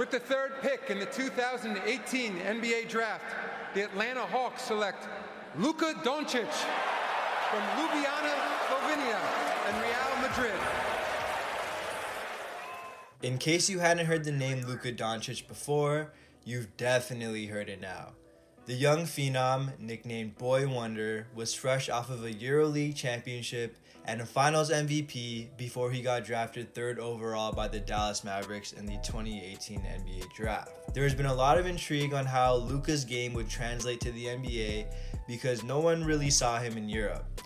With the third pick in the 2018 NBA Draft, the Atlanta Hawks select Luka Doncic from Ljubljana, Slovenia, and Real Madrid. In case you hadn't heard the name Luka Doncic before, you've definitely heard it now. The young phenom, nicknamed Boy Wonder, was fresh off of a Euroleague championship and a Finals MVP before he got drafted 3rd overall by the Dallas Mavericks in the 2018 NBA Draft. There has been a lot of intrigue on how Luka's game would translate to the NBA because no one really saw him in Europe.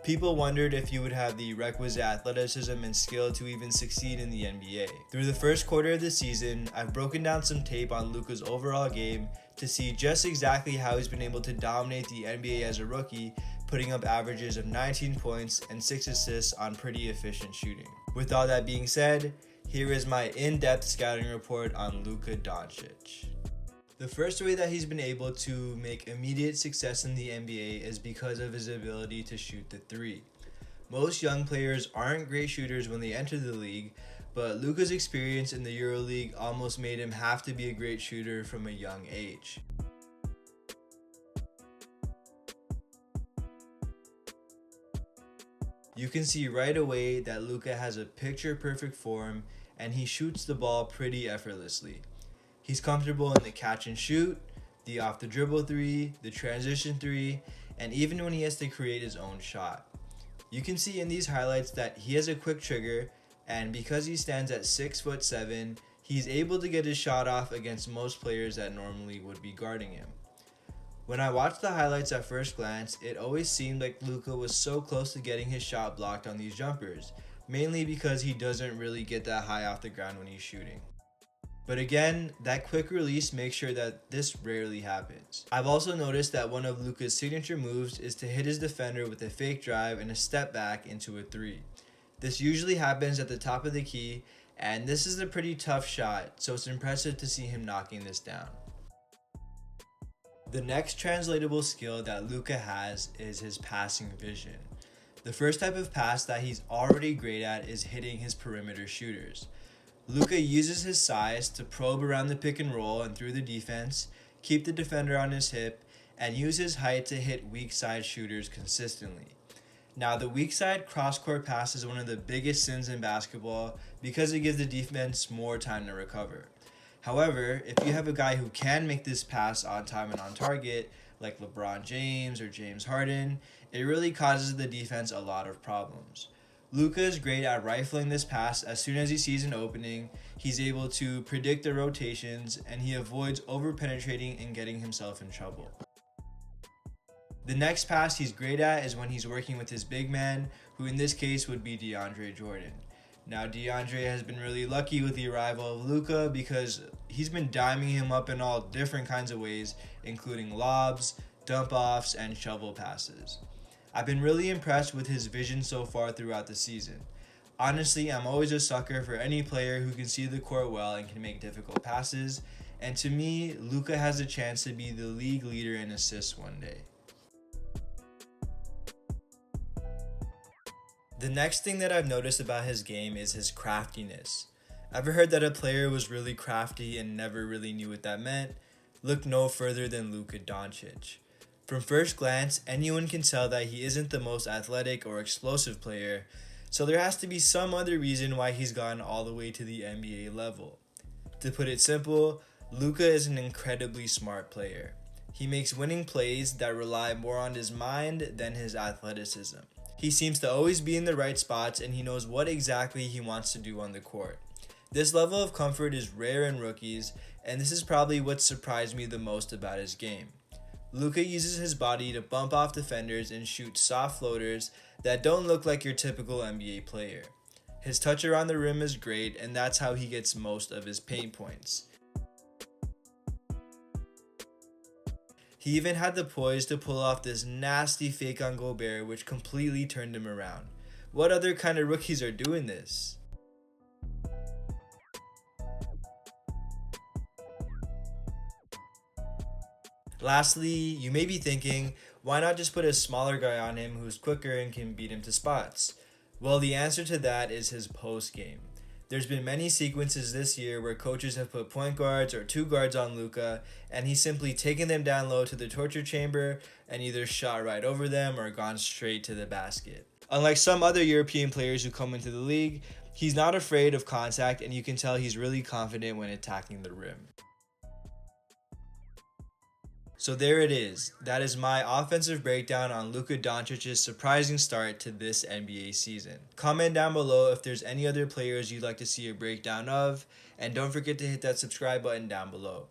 People wondered if he would have the requisite athleticism and skill to even succeed in the NBA. Through the first quarter of the season, I've broken down some tape on Luka's overall game to see just exactly how he's been able to dominate the NBA as a rookie, putting up averages of 19 points and 6 assists on pretty efficient shooting. With all that being said, here is my in-depth scouting report on Luka Doncic. The first way that he's been able to make immediate success in the NBA is because of his ability to shoot the three. Most young players aren't great shooters when they enter the league, but Luka's experience in the Euroleague almost made him have to be a great shooter from a young age. You can see right away that Luka has a picture-perfect form and he shoots the ball pretty effortlessly. He's comfortable in the catch and shoot, the off the dribble three, the transition three, and even when he has to create his own shot. You can see in these highlights that he has a quick trigger, and because he stands at 6'7", he's able to get his shot off against most players that normally would be guarding him. When I watched the highlights at first glance, it always seemed like Luka was so close to getting his shot blocked on these jumpers, mainly because he doesn't really get that high off the ground when he's shooting. But again, that quick release makes sure that this rarely happens. I've also noticed that one of Luka's signature moves is to hit his defender with a fake drive and a step back into a three. This usually happens at the top of the key, and this is a pretty tough shot, so it's impressive to see him knocking this down. The next translatable skill that Luka has is his passing vision. The first type of pass that he's already great at is hitting his perimeter shooters. Luka uses his size to probe around the pick and roll and through the defense, keep the defender on his hip, and use his height to hit weak side shooters consistently. Now, the weak side cross-court pass is one of the biggest sins in basketball because it gives the defense more time to recover. However, if you have a guy who can make this pass on time and on target, like LeBron James or James Harden, it really causes the defense a lot of problems. Luka is great at rifling this pass. As soon as he sees an opening, he's able to predict the rotations and he avoids over-penetrating and getting himself in trouble. The next pass he's great at is when he's working with his big man, who in this case would be DeAndre Jordan. Now, DeAndre has been really lucky with the arrival of Luka because he's been diming him up in all different kinds of ways, including lobs, dump-offs, and shovel passes. I've been really impressed with his vision so far throughout the season. Honestly, I'm always a sucker for any player who can see the court well and can make difficult passes, and to me, Luka has a chance to be the league leader in assists one day. The next thing that I've noticed about his game is his craftiness. Ever heard that a player was really crafty and never really knew what that meant? Look no further than Luka Doncic. From first glance, anyone can tell that he isn't the most athletic or explosive player, so there has to be some other reason why he's gotten all the way to the NBA level. To put it simple, Luka is an incredibly smart player. He makes winning plays that rely more on his mind than his athleticism. He seems to always be in the right spots and he knows what exactly he wants to do on the court. This level of comfort is rare in rookies, and this is probably what surprised me the most about his game. Luka uses his body to bump off defenders and shoot soft floaters that don't look like your typical NBA player. His touch around the rim is great, and that's how he gets most of his paint points. He even had the poise to pull off this nasty fake on Gobert, which completely turned him around. What other kind of rookies are doing this? Lastly, you may be thinking, why not just put a smaller guy on him who's quicker and can beat him to spots? Well, the answer to that is his post game. There's been many sequences this year where coaches have put point guards or two guards on Luka, and he's simply taken them down low to the torture chamber and either shot right over them or gone straight to the basket. Unlike some other European players who come into the league, he's not afraid of contact, and you can tell he's really confident when attacking the rim. So there it is. That is my offensive breakdown on Luka Doncic's surprising start to this NBA season. Comment down below if there's any other players you'd like to see a breakdown of, and don't forget to hit that subscribe button down below.